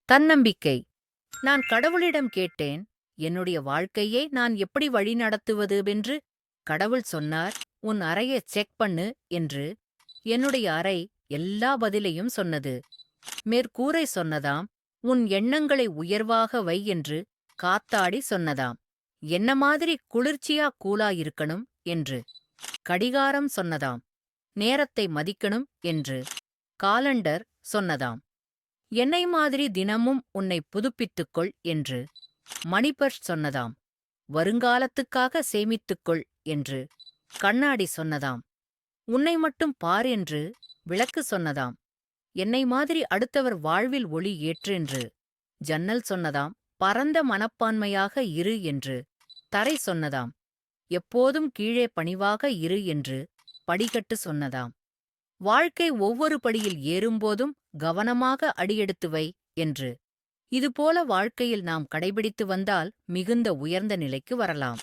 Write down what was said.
தன்னம்பிக்கை. நான் கடவுளிடம் கேட்டேன், என்னுடைய வாழ்க்கையை நான் எப்படி வழிநடத்துவதுவென்று. கடவுள் சொன்னார், உன் அறையைச் செக் பண்ணு என்று. என்னுடைய அறை எல்லா பதிலையும் சொன்னது. மேற்கூரை சொன்னதாம், உன் எண்ணங்களை உயர்வாக வை என்று. காத்தாடி சொன்னதாம், என்ன மாதிரி குளிர்ச்சியா கூலா இருக்கணும் என்று. கடிகாரம் சொன்னதாம், நேரத்தை மதிக்கணும் என்று. காலண்டர் சொன்னதாம், என்னை மாதிரி தினமும் உன்னை புதுப்பித்துக்கொள் என்று. மணிபர்ஸ் சொன்னதாம், வருங்காலத்துக்காக சேமித்துக்கொள் என்று. கண்ணாடி சொன்னதாம், உன்னை மட்டும் பார் என்று. விளக்கு சொன்னதாம், என்னை மாதிரி அடுத்தவர் வாழ்வில் ஒளி ஏற்றென்று. ஜன்னல் சொன்னதாம், பரந்த மனப்பான்மையாக இரு என்று. தரை சொன்னதாம், எப்போதும் கீழே பணிவாக இரு என்று. படிக்கட்டு சொன்னதாம், வாழ்க்கை ஒவ்வொரு படியில் ஏறும்போதும் கவனமாக அடியெடுத்து வை என்று. இதுபோல வாழ்க்கையில் நாம் கடைபிடித்து வந்தால் மிகுந்த உயர்ந்த நிலைக்கு வரலாம்.